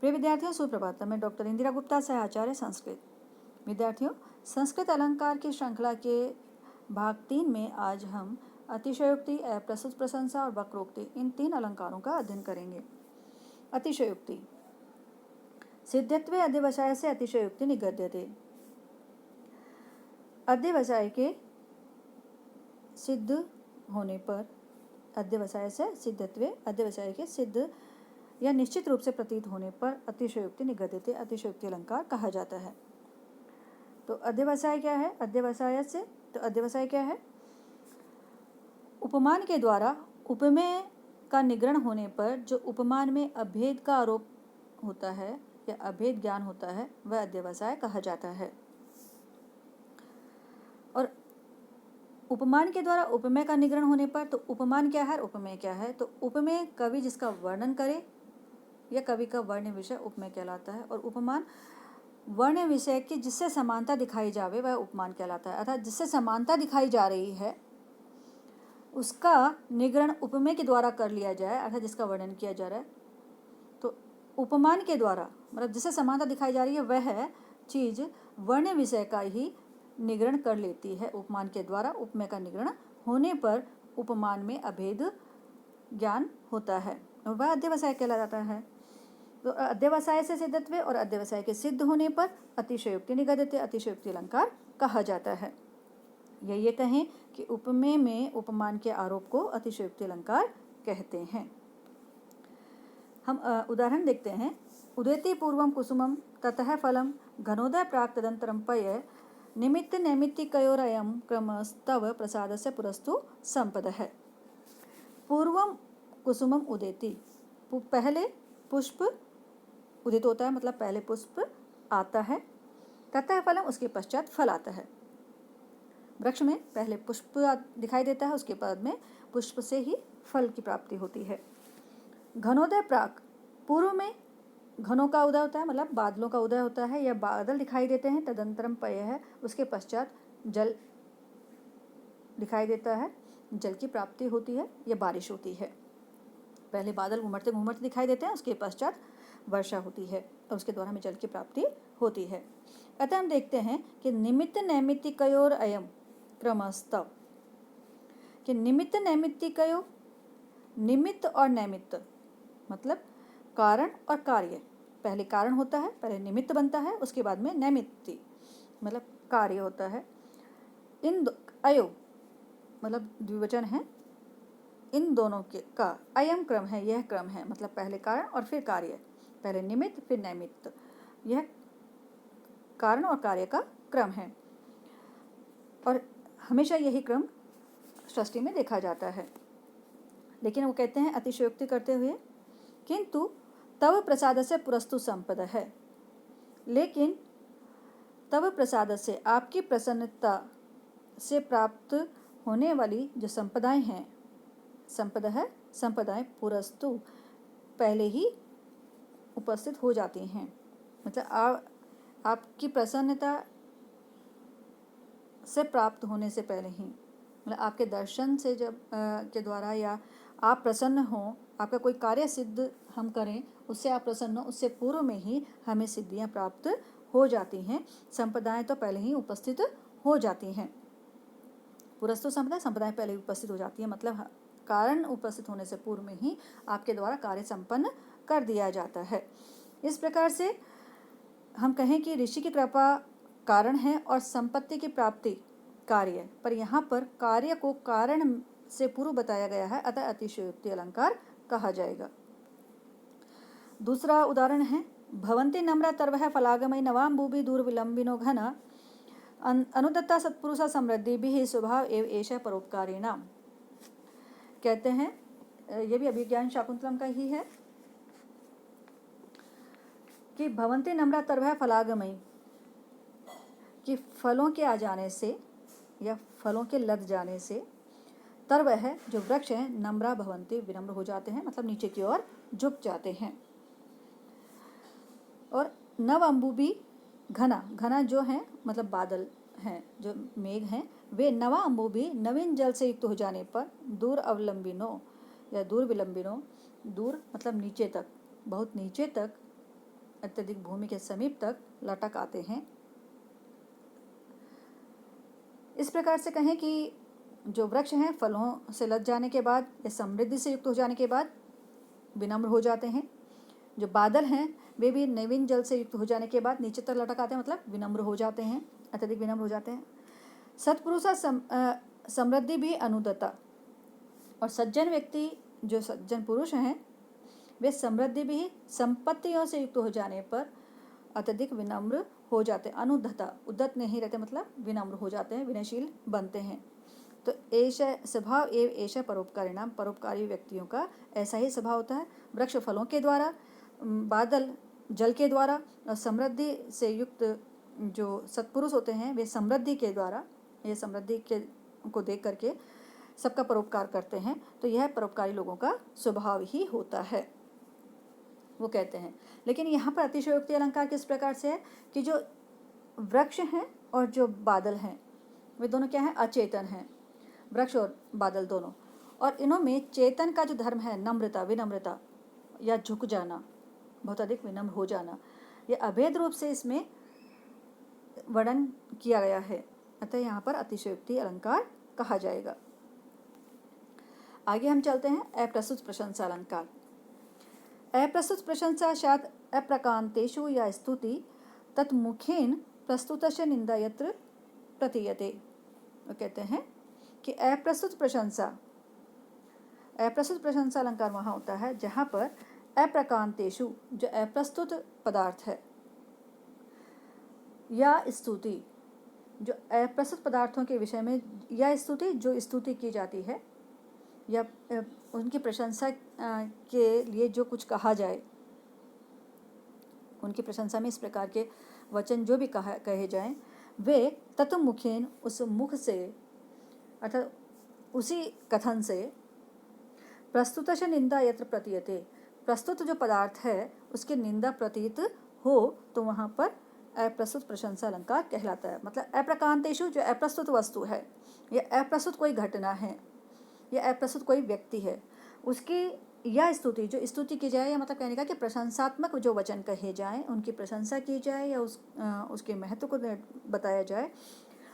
प्रिय विद्यार्थियों, सुप्रभात। मैं डॉक्टर इंदिरा गुप्ता, सहाचार्य संस्कृत। विद्यार्थियों, संस्कृत अलंकार की श्रृंखला के भाग 3 में आज हम अतिशयोक्ति, प्रस्तुत प्रशंसा और वक्रोक्ति, इन 3 अलंकारों का अध्ययन करेंगे। अतिशयोक्ति। सिद्धत्वे अध्यवसाय से अतिशयोक्ति निगद्यते। अध्यवसाय के सिद्ध होने पर, अध्यवसाय से सिद्धत्वे, अध्यवसाय के सिद्ध या निश्चित रूप से प्रतीत होने पर अतिशयोक्ति निगद्यते, अतिशयोक्ति अलंकार कहा जाता है। तो अध्यवसाय क्या है? अध्यवसाय से तो अध्यवसाय क्या है? उपमान के द्वारा उपमेय का निग्रहण होने पर जो उपमान में अभेद का आरोप होता है या अभेद ज्ञान होता है, वह अध्यवसाय कहा जाता है। और उपमान के द्वारा उपमेय का निग्रहण होने पर, तो उपमान क्या है, उपमेय क्या है? तो उपमेय कवि जिसका वर्णन करे या कवि का वर्ण विषय उपमेय कहलाता है, और उपमान वर्ण विषय की जिससे समानता दिखाई जावे वह उपमान कहलाता है। अर्थात जिससे समानता दिखाई जा रही है उसका निग्रहण उपमेय के द्वारा कर लिया जाए, अर्थात जिसका वर्णन किया जा रहा है। तो उपमान के द्वारा मतलब जिससे समानता दिखाई जा रही है वह चीज़ वर्ण विषय का ही निग्रहण कर लेती है। उपमान के द्वारा उपमेय का निग्रहण होने पर उपमान में अभेद ज्ञान होता है और वह अध्यवसाय कहलाता है। तो अध्यवसाय से सिद्धत्व और अध्यवसाय के सिद्ध होने पर अतिशयोक्ति निगद्यते, अतिशयोक्ति अलंकार कहा जाता है। या ये कहें कि उपमेय में उपमान के आरोप को अतिशयोक्ति अलंकार कहते हैं। हम उदाहरण देखते हैं। उदेति पूर्वम कुसुमम ततः फलम घनोदय प्राक् तदंतरम पय निमित्त नैमित्तिकयोरयं क्रमस्तव प्रसादस्य पुरस्तु संपदः। पूर्वम कुसुमम उदेति, पहले पुष्प उदित होता है, मतलब पहले पुष्प आता है। ततः फलम, उसके पश्चात फल आता है। वृक्ष में पहले पुष्प दिखाई देता है, उसके बाद में पुष्प से ही फल की प्राप्ति होती है। घनोदय प्राक, पूर्व में घनों का उदय होता है, मतलब बादलों का उदय होता है या बादल दिखाई देते हैं। तदंतरम पय है, उसके पश्चात जल दिखाई देता है, जल की प्राप्ति होती है या बारिश होती है। पहले बादल घूमते घूमते दिखाई देते हैं, उसके पश्चात वर्षा होती है और उसके द्वारा हमें जल की प्राप्ति होती है। अतः हम देखते हैं कि निमित्त नैमित्तिकयोर अयम क्रमस्तव, कि निमित्त नैमित्तिकयो, निमित्त और नैमित्त मतलब कारण और कार्य। पहले कारण होता है, पहले निमित्त बनता है, उसके बाद में नैमित्ति मतलब कार्य होता है। इन अयो मतलब द्विवचन है, इन दोनों के का अयम क्रम है, यह क्रम है, मतलब पहले कारण और फिर कार्य, पहले निमित्त फिर नैमित्त, यह कारण और कार्य का क्रम है। और हमेशा यही क्रम सृष्टि में देखा जाता है। लेकिन वो कहते हैं अतिशयोक्ति करते हुए, किंतु तव प्रसादस्य पुरस्तु संपदः, लेकिन तव प्रसाद से, आपकी प्रसन्नता से प्राप्त होने वाली जो संपदाएं हैं, संपदः संपदाएं पुरस्तु पहले ही उपस्थित हो जाती हैं। मतलब आपकी प्रसन्नता से प्राप्त होने से पहले ही, मतलब आपके दर्शन से जब के द्वारा या आप प्रसन्न हों, आपका कोई कार्य सिद्ध हम करें, उससे आप प्रसन्न हो, उससे पूर्व में ही हमें सिद्धियां प्राप्त हो जाती हैं। संपदाएं तो पहले ही उपस्थित हो जाती हैं। पुरस्तु संपदा, संपदाएं पहले ही उपस्थित हो जाती हैं, मतलब कारण उपस्थित होने से पूर्व में ही आपके द्वारा कार्य संपन्न कर दिया जाता है। इस प्रकार से हम कहें कि ऋषि की कृपा कारण है और संपत्ति की प्राप्ति कार्य, पर यहाँ पर कार्य को कारण से पूर्व बताया गया है, अतः अतिशयोक्ति अलंकार कहा जाएगा। दूसरा उदाहरण है, भवन्ति नम्रा तर्वः फलागमय नवाम्बुभि दूरविलंबिनो घन अनुदत्ता सत्पुरुषा समृद्धिभिः स्वभाव एव एषः परोपकारिणाम्। कहते हैं, ये भी अभिज्ञान शाकुंतलम का ही है, कि भवन्ति नम्रा तर्वः फलागमयी, कि फलों के आ जाने से या फलों के लद जाने से, तर्व है जो वृक्ष है, नम्रा भवन्ति विनम्र हो जाते हैं, मतलब नीचे की ओर झुक जाते हैं। और नव अम्बुबी घना, घना जो है मतलब बादल हैं, जो मेघ हैं, वे नवा अम्बुबी नवीन जल से युक्त हो जाने पर दूर अवलंबिनो या दूर विलंबिनो, दूर मतलब नीचे तक, बहुत नीचे तक अत्यधिक भूमि के समीप तक लटक आते हैं। इस प्रकार से कहें कि जो वृक्ष हैं फलों से लद जाने के बाद या समृद्धि से युक्त हो जाने के बाद विनम्र हो जाते हैं। जो बादल हैं वे भी नवीन जल से युक्त हो जाने के बाद नीचे तक लटक आते हैं, मतलब विनम्र हो जाते हैं, अत्यधिक विनम्र हो जाते हैं। सत्पुरुषा समृद्धि भी अनुदता, और सज्जन व्यक्ति जो सज्जन पुरुष हैं वे समृद्धि भी संपत्तियों से युक्त हो जाने पर अत्यधिक विनम्र हो जाते हैं। अनुद्धता, उद्धत नहीं रहते, मतलब विनम्र हो जाते हैं, विनयशील बनते हैं। तो ऐसा स्वभाव एवं ऐसा परोपकारिणाम, परोपकारी व्यक्तियों का ऐसा ही स्वभाव होता है। वृक्ष फलों के द्वारा, बादल जल के द्वारा, और समृद्धि से युक्त जो सत्पुरुष होते हैं वे समृद्धि के द्वारा, ये समृद्धि के को देख करके सबका परोपकार करते हैं। तो यह परोपकारी लोगों का स्वभाव ही होता है, वो कहते हैं। लेकिन यहाँ पर अतिशयोक्ति अलंकार किस प्रकार से है कि जो वृक्ष हैं और जो बादल हैं वे दोनों क्या हैं, अचेतन हैं, वृक्ष और बादल दोनों। और इन्हों में चेतन का जो धर्म है नम्रता, विनम्रता या झुक जाना, बहुत अधिक विनम्र हो जाना, ये अभेद रूप से इसमें वर्णन किया गया है। अतः यहाँ पर अतिशयोक्ति अलंकार कहा जाएगा। आगे हम चलते हैं अप्रस्तुत प्रशंसा अलंकार। अप्रस्तुत प्रशंसा शायद अप्रकांतेषु या स्तुति तत्मुखेन प्रस्तुतस्य निंदा यत्र प्रतीयते। वो कहते हैं कि अप्रस्तुत प्रशंसा अलंकार वहाँ होता है जहाँ पर अप्रकांतेषु, जो अप्रस्तुत पदार्थ है, या स्तुति, जो अप्रस्तुत पदार्थों के विषय में, या स्तुति, जो स्तुति की जाती है, या उनकी प्रशंसा के लिए जो कुछ कहा जाए, उनकी प्रशंसा में इस प्रकार के वचन जो भी कहे जाएं, वे तत्मुखेन, उस मुख से अर्थात उसी कथन से, प्रस्तुतश निंदा यत्र प्रतीयते, प्रस्तुत जो पदार्थ है उसकी निंदा प्रतीत हो तो वहाँ पर अप्रस्तुत प्रशंसा अलंकार कहलाता है। मतलब अप्रकांतेषु, जो अप्रस्तुत वस्तु है, या अप्रस्तुत कोई घटना है, या अप्रस्तुत कोई व्यक्ति है, उसकी या स्तुति, जो स्तुति की जाए, या मतलब कहने का कि प्रशंसात्मक जो वचन कहे जाएं, उनकी प्रशंसा की जाए, या उसके महत्व को बताया जाए,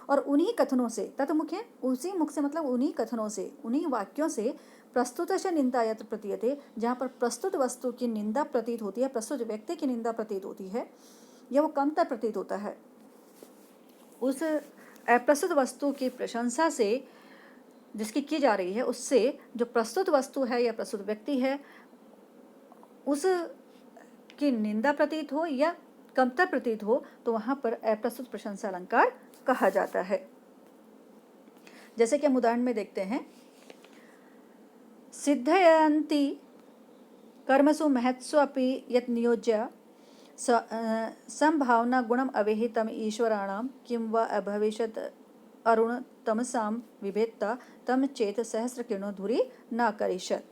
और उन्हीं कथनों से, तत्मुखे, उसी मुख से, मतलब उन्हीं कथनों से, उन्हीं वाक्यों से प्रस्तुतश निंदा यत्र प्रतीयते, जहाँ पर प्रस्तुत वस्तु की निंदा प्रतीत होती है, प्रस्तुत व्यक्ति की निंदा प्रतीत होती है, या वो कमतर प्रतीत होता है, उस अप्रस्तुत वस्तु की प्रशंसा से जिसकी की जा रही है, उससे जो प्रस्तुत वस्तु है या प्रस्तुत व्यक्ति है उस की निंदा प्रतीत हो या कमतर प्रतीत हो, तो वहाँ पर अप्रस्तुत प्रशंसा अलंकार कहा जाता है। जैसे कि हम उदाहरण में देखते हैं, सिद्धयन्ति कर्मसु महत्सु अपि यत् नियोज्य संभावना गुणम अवेहितम ईश्वराणाम किं वा अभविष्यत् अरुण तमसां विभेत्ता तम चेत सहस्र किरणो धुरी न करिष्यत्।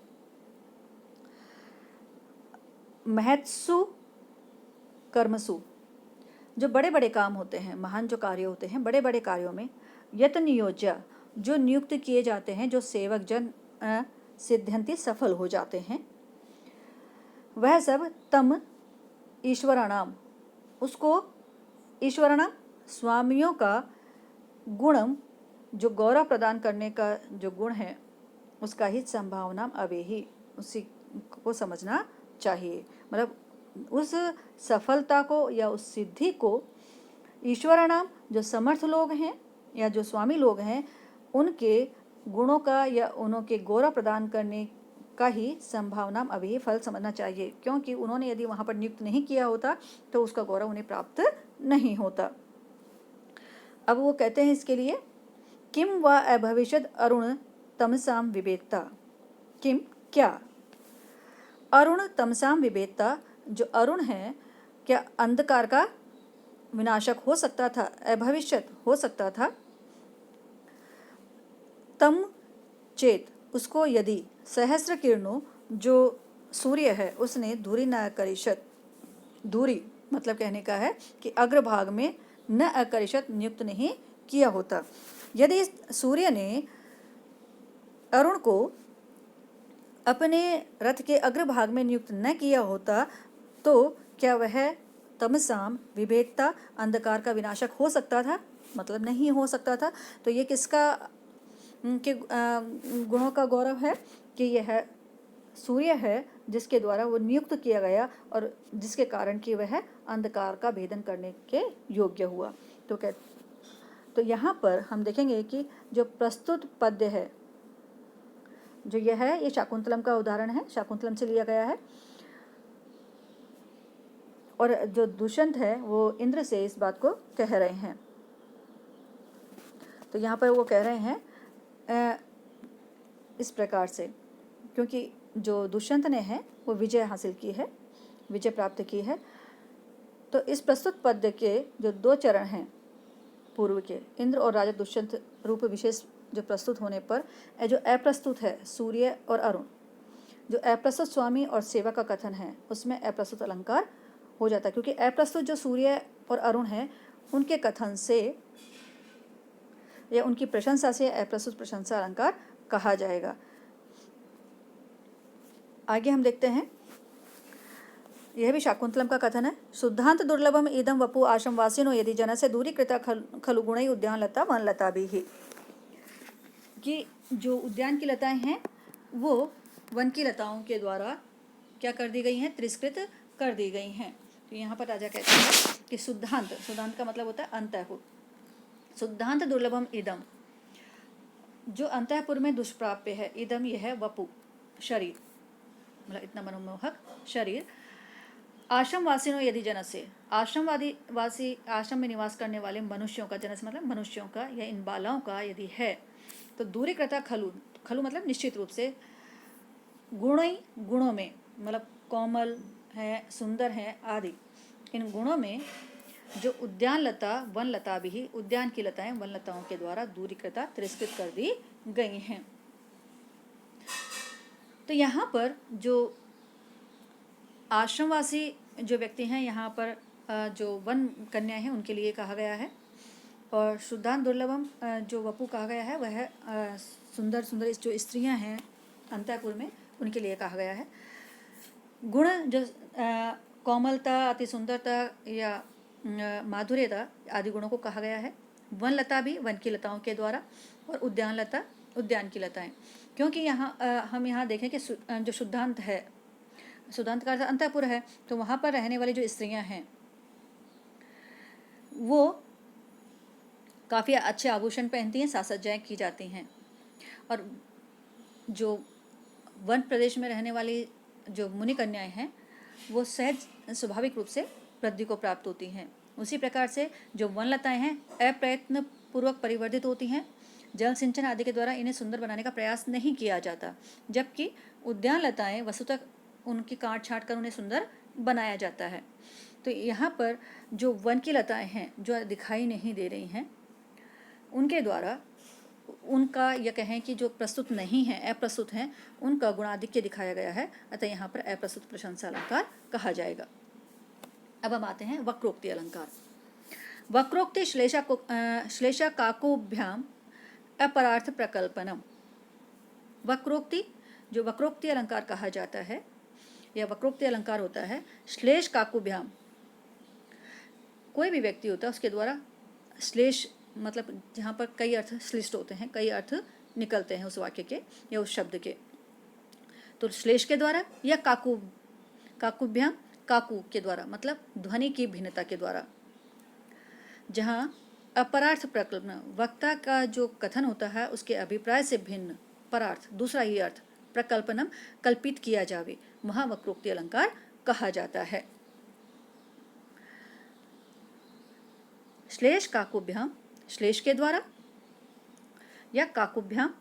महत्सु कर्मसु, जो बड़े बड़े काम होते हैं, महान जो कार्य होते हैं, बड़े बड़े कार्यों में, यत नियोज्य, जो नियुक्त किए जाते हैं, जो सेवक जन सिद्ध्यंति, सफल हो जाते हैं, वह सब तम ईश्वराणाम, उसको ईश्वराणाम स्वामियों का गुणम, जो गौरव प्रदान करने का जो गुण है उसका ही संभावना अवेही, उसी को समझना चाहिए। मतलब उस सफलता को या उस सिद्धि को ईश्वराणाम, जो समर्थ लोग हैं या जो स्वामी लोग हैं, उनके गुणों का या उनके गौरव प्रदान करने का ही संभावना अभी फल समझना चाहिए, क्योंकि उन्होंने यदि वहाँ पर नियुक्त नहीं किया होता तो उसका गौरव उन्हें प्राप्त नहीं होता। अब वो कहते हैं इसके लिए, किम वा अभविष्यत् अरुण तमसाम विभेत्ता, किम, क्या, अरुण तमसाम विभेत्ता, जो अरुण है, क्या अंधकार का विनाशक हो सकता था, अभविष्यत हो सकता था, तम चेत, उसको यदि, सहस्र किरणों, जो सूर्य है, उसने धुरी न करिष्यत्, धुरी मतलब कहने का है कि अग्रभाग में न अकरिष्यत्, नियुक्त नहीं किया होता। यदि सूर्य ने अरुण को अपने रथ के अग्रभाग में नियुक्त न किया होता तो क्या वह तमसाम विभेदता अंधकार का विनाशक हो सकता था? मतलब नहीं हो सकता था। तो ये किसका के गुणों का गौरव है कि यह सूर्य है जिसके द्वारा वो नियुक्त किया गया और जिसके कारण कि वह अंधकार का भेदन करने के योग्य हुआ। तो यहाँ पर हम देखेंगे कि जो प्रस्तुत पद्य है, जो यह है, ये शाकुंतलम का उदाहरण है, शाकुंतलम से लिया गया है। और जो दुष्यंत है वो इंद्र से इस बात को कह रहे हैं। तो यहाँ पर वो कह रहे हैं इस प्रकार से, क्योंकि जो दुष्यंत ने है वो विजय हासिल की है, विजय प्राप्त की है। तो इस प्रस्तुत पद्य के जो 2 चरण हैं पूर्व के, इंद्र और राजा दुष्यंत रूप विशेष जो प्रस्तुत होने पर जो अप्रस्तुत है सूर्य और अरुण, जो अप्रस्तुत स्वामी और सेवा का कथन है उसमें अप्रस्तुत अलंकार हो जाता है, क्योंकि अप्रस्तुत जो सूर्य और अरुण है उनके कथन से या उनकी प्रशंसा से अप्रस्तुत प्रशंसा अलंकार कहा जाएगा। आगे हम देखते हैं, यह भी शाकुंतलम का कथन है। शुद्धांत दुर्लभम इदम वपु आश्रम वासिनो यदि जन से दूरी कृता खलु गुणई उद्यान लता वन लता भी ही, कि जो उद्यान की लताएं हैं वो वन की लताओं के द्वारा क्या कर दी गई हैं? तिरस्कृत कर दी गई हैं। तो यहाँ पर राजा कहते हैं कि शुद्धांत, शुद्धांत का मतलब होता है अंतःपुर। शुद्धांत दुर्लभम इदम, जो अंतःपुर में दुष्प्राप्य है, इदम यह है वपु शरीर, मतलब इतना मनोमोहक शरीर। आश्रम वासिनो यदि जन से, वासी आश्रम में निवास करने वाले मनुष्यों का, जनस मतलब मनुष्यों का या इन बालाओं का यदि है तो दूरी कृता खलु, खलु मतलब निश्चित रूप से, गुणों में मतलब कोमल है, सुंदर है आदि, इन गुणों में जो उद्यान लता वन लता भी, उद्यान की लताएं वन लताओं के द्वारा दूरीकृता तिरस्कृत कर दी गई हैं। तो यहाँ पर जो आश्रमवासी जो व्यक्ति हैं, यहाँ पर जो वन कन्या हैं उनके लिए कहा गया है, और शुद्धांत दुर्लभम जो वपु कहा गया है वह सुंदर सुंदर जो स्त्रियां हैं अंतःपुर में उनके लिए कहा गया है। गुण जो कोमलता, अति सुंदरता या माधुर्यता आदि गुणों को कहा गया है। वन लता भी वन की लताओं के द्वारा, और उद्यान लता उद्यान की लताएं, क्योंकि यहाँ हम यहाँ देखें कि जो शुद्धांत है, शुद्धांत का अर्थ अंतःपुर है, तो वहाँ पर रहने वाली जो स्त्रियां हैं वो काफ़ी अच्छे आभूषण पहनती हैं, साज सज्जाएं की जाती हैं, और जो वन प्रदेश में रहने वाली जो मुनि कन्याएं हैं वो सहज स्वाभाविक रूप से वृद्धि को प्राप्त होती हैं। उसी प्रकार से जो वन लताएं हैं अप्रयत्न पूर्वक परिवर्धित होती हैं, जल सिंचन आदि के द्वारा इन्हें सुंदर बनाने का प्रयास नहीं किया जाता, जबकि उद्यान लताएं वस्तुतः उनकी काट छाट कर उन्हें सुंदर बनाया जाता है। तो यहाँ पर जो वन की लताएं हैं जो दिखाई नहीं दे रही हैं उनके द्वारा, उनका यह कहें कि जो प्रस्तुत नहीं है, अप्रस्तुत हैं, उनका गुणाधिक्य दिखाया गया है, अतः यहाँ पर अप्रस्तुत प्रशंसा अलंकार कहा जाएगा। अब हम आते हैं वक्रोक्ति अलंकार। वक्रोक्ति श्लेषा काकोभ्याम अपरार्थ प्रकल्पनम। वक्रोक्ति, जो वक्रोक्ति अलंकार कहा जाता है या वक्रोक्ति अलंकार होता है श्लेष काकुभ्याम, कोई भी व्यक्ति होता है उसके द्वारा, श्लेष मतलब जहाँ पर कई अर्थ श्लिष्ट होते हैं, कई अर्थ निकलते हैं उस वाक्य के या उस शब्द के, तो श्लेष के द्वारा या काकुभ्याम, काकु के द्वारा मतलब ध्वनि की भिन्नता के द्वारा, जहाँ अपरार्थ प्रकल्पना, वक्ता का जो कथन होता है उसके अभिप्राय से भिन्न परार्थ, दूसरा ही अर्थ, प्रकल्पनम कल्पित किया जावे, वहाँ वक्रोक्ति अलंकार कहा जाता है। श्लेष काकुभ्याम, श्लेष के द्वारा, या काकुभ्याम,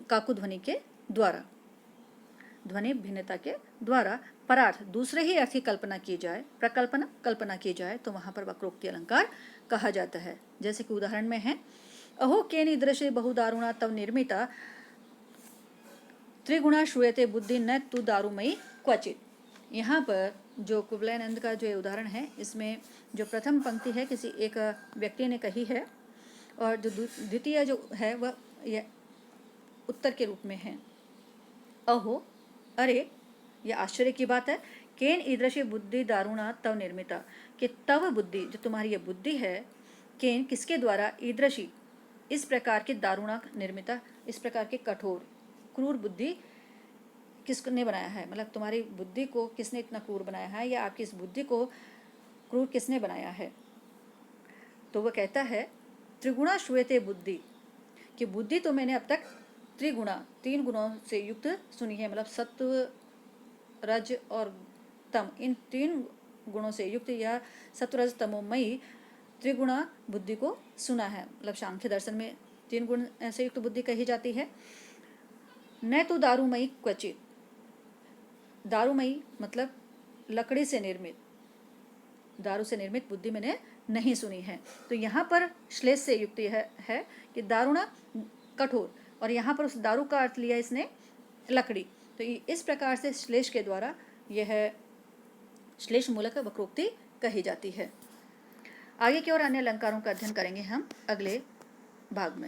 काकु ध्वनि के द्वारा, ध्वनि भिन्नता के द्वारा परार्थ दूसरे ही अर्थ की कल्पना की जाए, प्रकल्पना कल्पना की जाए, तो वहाँ पर वक्रोक्ति अलंकार कहा जाता है। जैसे कि उदाहरण में है, अहो केनि दृश्य बहुदारुणा तव निर्मिता त्रिगुणा श्रूयते बुद्धि न तु दारुमयी क्वचित। यहाँ पर जो कुवलयानंद का जो उदाहरण है, इसमें जो प्रथम पंक्ति है किसी एक व्यक्ति ने कही है, और जो द्वितीय जो है वह यह उत्तर के रूप में है। अहो, अरे, यह आश्चर्य की बात है केन ईदृशी बुद्धि दारुणा तव निर्मिता, कि तव बुद्धि, जो तुम्हारी ये बुद्धि है, केन किसके द्वारा, ईदृशी इस प्रकार की, दारुणा निर्मिता इस प्रकार की कठोर क्रूर बुद्धि किसने बनाया है, मतलब तुम्हारी बुद्धि को किसने इतना क्रूर बनाया है, या आपकी इस बुद्धि को क्रूर किसने बनाया है। तो वह कहता है त्रिगुणा श्रूयते बुद्धि, कि बुद्धि तो मैंने अब तक त्रिगुणा 3 गुणों से युक्त सुनी है, मतलब सत्व रज और तम, इन 3 गुणों से युक्त या सत्वरज तमोमयी त्रिगुणा बुद्धि को सुना है। मतलब सांख्य दर्शन में 3 गुण से युक्त बुद्धि कही जाती है। न तो दारूमयी क्वचित, दारूमयी मतलब लकड़ी से निर्मित, दारू से निर्मित बुद्धि मैंने नहीं सुनी है। तो यहाँ पर श्लेष से युक्त है कि दारुणा कठोर, और यहाँ पर उस दारू का अर्थ लिया इसने लकड़ी। तो इस प्रकार से श्लेष के द्वारा यह श्लेष मूलक वक्रोक्ति कही जाती है। आगे की ओर अन्य अलंकारों का अध्ययन करेंगे हम अगले भाग में।